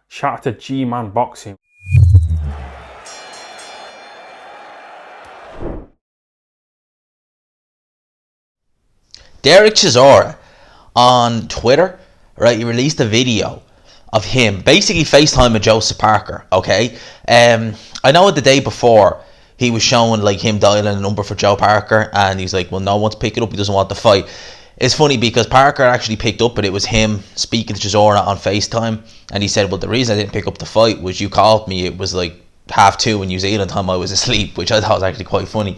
Shout out to G-Man Boxing. Dereck Chisora on Twitter, right? He released a video of him basically FaceTiming Joseph Parker. Okay, I know the day before he was showing like him dialing a number for Joe Parker, and he's like, "Well, no one's picking up. He doesn't want the fight." It's funny because Parker actually picked up, but it was him speaking to Chisora on FaceTime, and he said, "Well, the reason I didn't pick up the fight was you called me. It was like 2:30 in New Zealand time. I was asleep," which I thought was actually quite funny.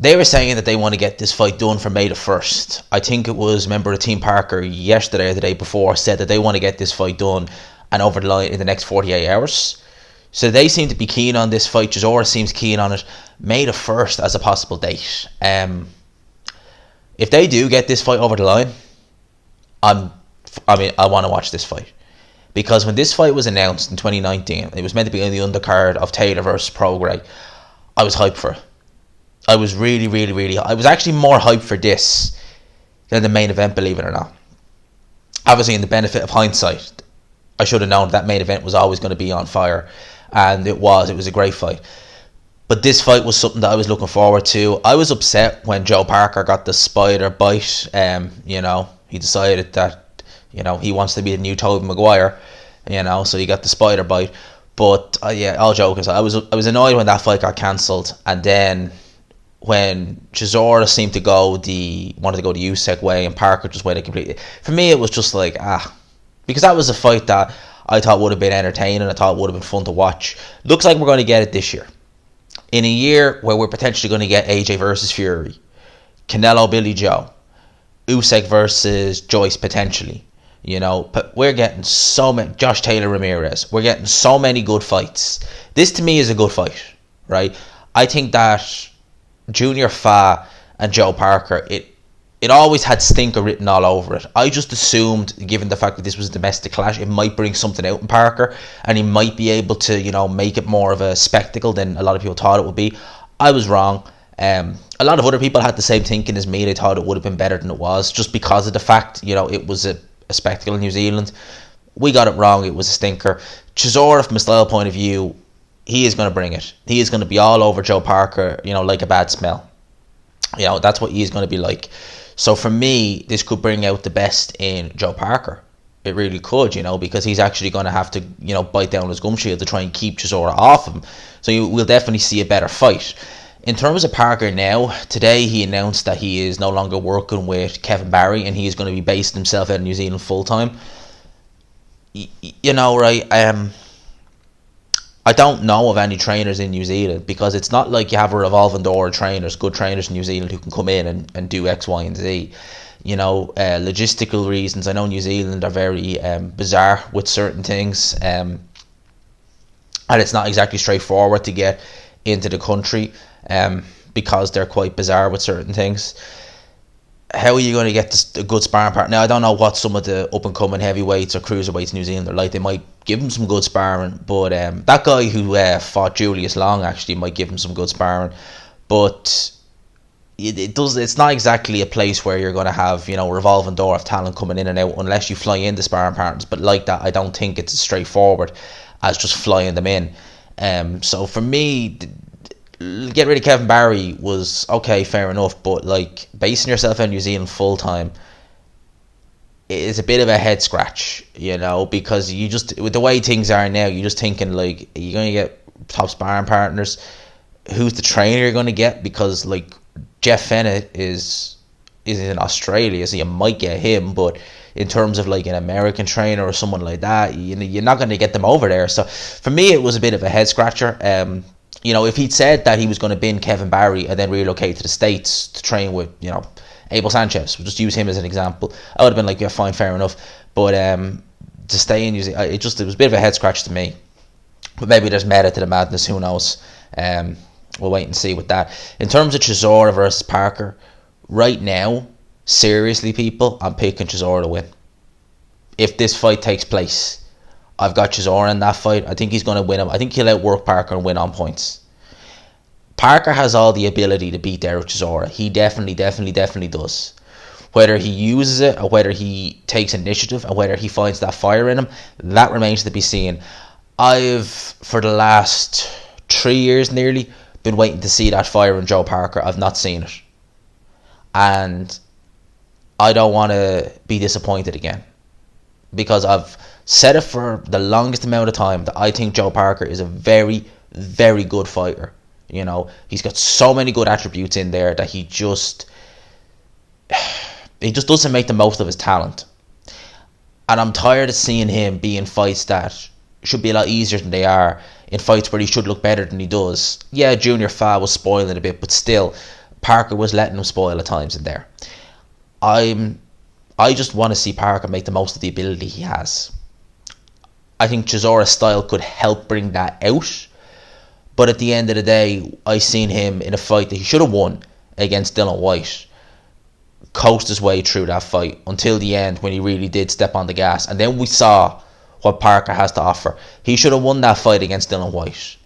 They were saying that they want to get this fight done for May the 1st. I think it was a member of Team Parker yesterday or the day before said that they want to get this fight done and over the line in the next 48 hours. So they seem to be keen on this fight. Chisora seems keen on it. May the 1st as a possible date. If they do get this fight over the line, I want to watch this fight. Because when this fight was announced in 2019, it was meant to be on the undercard of Taylor versus Prograis. I was hyped for it. I was really, I was actually more hyped for this than the main event, believe it or not. Obviously, in the benefit of hindsight, I should have known that main event was always going to be on fire, and it was a great fight. But this fight was something that I was looking forward to. I was upset when Joe Parker got the spider bite. He decided that, he wants to be the new Tobey Maguire, so he got the spider bite. But all joking aside, I was annoyed when that fight got cancelled, and then when Chisora seemed to wanted to go the Usyk way, and Parker just went it completely. For me, it was just like, because that was a fight that I thought would have been entertaining, I thought would have been fun to watch. Looks like we're going to get it this year. In a year where we're potentially going to get AJ versus Fury, Canelo, Billy Joe, Usyk versus Joyce potentially. But we're getting so many, Josh Taylor Ramirez, we're getting so many good fights. This to me is a good fight, right? I think that Junior Fa and Joe Parker, it always had stinker written all over it. I just assumed, given the fact that this was a domestic clash, it might bring something out in Parker, and he might be able to, make it more of a spectacle than a lot of people thought it would be. I was wrong. A lot of other people had the same thinking as me. They thought it would have been better than it was, just because of the fact, it was a spectacle in New Zealand. We got it wrong. It was a stinker. Chisora, from a style point of view, he is going to bring it. He is going to be all over Joe Parker, like a bad smell. That's what he's going to be like. So for me, this could bring out the best in Joe Parker. It really could, because he's actually going to have to, bite down his gum shield to try and keep Chisora off him. So we'll definitely see a better fight. In terms of Parker now, today he announced that he is no longer working with Kevin Barry, and he is going to be basing himself out of New Zealand full time. Right? I don't know of any trainers in New Zealand, because it's not like you have a revolving door of trainers, good trainers in New Zealand who can come in and do X, Y, and Z. Logistical reasons. I know New Zealand are very bizarre with certain things, and it's not exactly straightforward to get into the country because they're quite bizarre with certain things. How are you going to get a good sparring partner? Now, I don't know what some of the up-and-coming heavyweights or cruiserweights in New Zealand are like. They might give him some good sparring, but that guy who fought Julius Long actually might give him some good sparring. But it's not exactly a place where you're going to have, a revolving door of talent coming in and out unless you fly in the sparring partners. But like that, I don't think it's as straightforward as just flying them in. So for me, get rid of Kevin Barry was okay, fair enough, but like basing yourself in New Zealand full time is a bit of a head scratch, because you just, with the way things are now, you're just thinking like, are you going to get top sparring partners? Who's the trainer you're going to get? Because like Jeff Fennett is in Australia, so you might get him, but in terms of like an American trainer or someone like that, you're not going to get them over there. So for me, it was a bit of a head scratcher. If he'd said that he was going to bin Kevin Barry and then relocate to the States to train with, Abel Sanchez, we'll just use him as an example, I would have been like, yeah, fine, fair enough. But to stay in New Zealand, it was a bit of a head scratch to me. But maybe there's merit to the madness, who knows? We'll wait and see with that. In terms of Chisora versus Parker, right now, seriously, people, I'm picking Chisora to win. If this fight takes place, I've got Chisora in that fight. I think he's going to win him. I think he'll outwork Parker and win on points. Parker has all the ability to beat Dereck Chisora. He definitely does. Whether he uses it or whether he takes initiative and whether he finds that fire in him, that remains to be seen. I've, for the last 3 years nearly, been waiting to see that fire in Joe Parker. I've not seen it. And I don't want to be disappointed again. Because I've said it for the longest amount of time that I think Joe Parker is a very, very good fighter. You know, he's got so many good attributes in there that he just doesn't make the most of his talent. And I'm tired of seeing him be in fights that should be a lot easier than they are, in fights where he should look better than he does. Yeah, Junior Fa was spoiling it a bit, but still, Parker was letting him spoil at times in there. I just want to see Parker make the most of the ability he has. I think Chisora's style could help bring that out. But at the end of the day, I seen him in a fight that he should have won against Dillian Whyte coast his way through that fight until the end when he really did step on the gas. And then we saw what Parker has to offer. He should have won that fight against Dillian Whyte.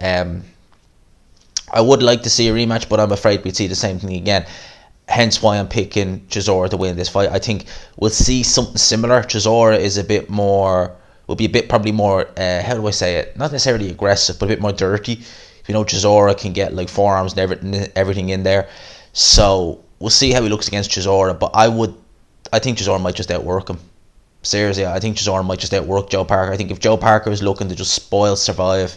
I would like to see a rematch, but I'm afraid we'd see the same thing again. Hence why I'm picking Chisora to win this fight. I think we'll see something similar. Chisora is a bit more, will be a bit probably more, how do I say it? Not necessarily aggressive, but a bit more dirty. You know, Chisora can get like forearms and everything in there. So we'll see how he looks against Chisora. But I think Chisora might just outwork him. Seriously, I think Chisora might just outwork Joe Parker. I think if Joe Parker is looking to just spoil, survive,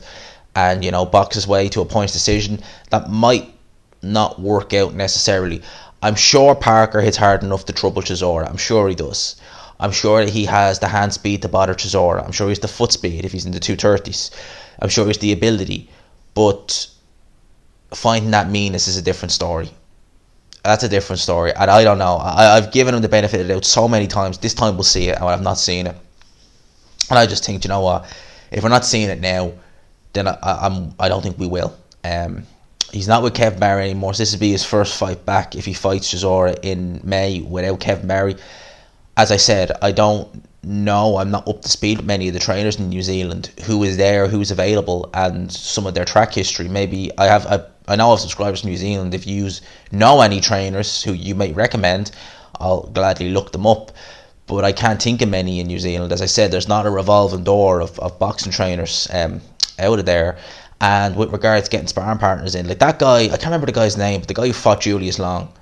and, you know, box his way to a points decision, that might not work out necessarily. I'm sure Parker hits hard enough to trouble Chisora. I'm sure he does. I'm sure that he has the hand speed to bother Chisora. I'm sure he has the foot speed if he's in the 230s. I'm sure he has the ability. But finding that meanness is a different story. That's a different story. And I don't know. I've given him the benefit of the doubt so many times. This time we'll see it, and I've not seen it. And I just think, you know what? If we're not seeing it now, then I don't think we will. He's not with Kev Barry anymore, so this will be his first fight back if he fights Chisora in May without Kev Barry. As I said, I don't know, I'm not up to speed with many of the trainers in New Zealand, who is there, who's available, and some of their track history. Maybe I know I have subscribers in New Zealand. If you know any trainers who you might recommend, I'll gladly look them up. But I can't think of many in New Zealand. As I said, there's not a revolving door of boxing trainers out of there. And with regards to getting sparring partners in, like that guy, I can't remember the guy's name, but the guy who fought Julius Long,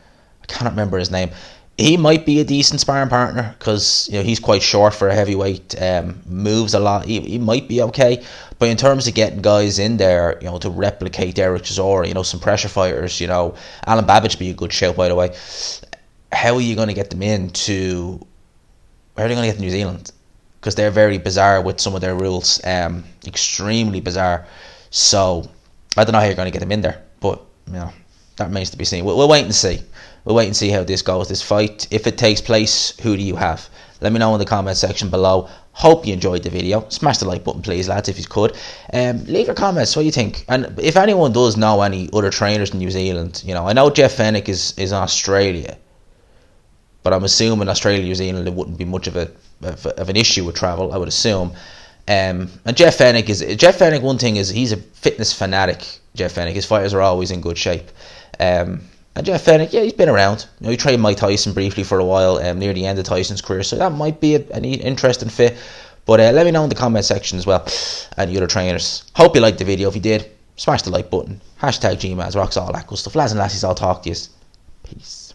I cannot remember his name. He might be a decent sparring partner because, you know, he's quite short for a heavyweight, moves a lot. He might be okay, but in terms of getting guys in there, you know, to replicate Dereck Chisora, you know, some pressure fighters, you know, Alan Babbage would be a good shout, by the way. How are you going to get them into? Where are they going to get to New Zealand? Because they're very bizarre with some of their rules, extremely bizarre. So I don't know how you're going to get them in there, but, you know, that remains to be seen. We'll wait and see. We'll wait and see how this goes, this fight. If it takes place, who do you have? Let me know in the comment section below. Hope you enjoyed the video. Smash the like button, please, lads, if you could. Leave your comments. What do you think? And if anyone does know any other trainers in New Zealand, you know, I know Jeff Fennick is in Australia, but I'm assuming Australia, New Zealand, it wouldn't be much of an issue with travel, I would assume. And Jeff Fennick, one thing is he's a fitness fanatic. Jeff Fennick, his fighters are always in good shape. And Jeff Fennick, yeah, he's been around. You know, he trained Mike Tyson briefly for a while, near the end of Tyson's career, so that might be an interesting fit. But let me know in the comment section as well, and the other trainers. Hope you liked the video. If you did, smash the like button. #GMAS rocks, all that good stuff. Lads and lassies, I'll talk to you. Peace.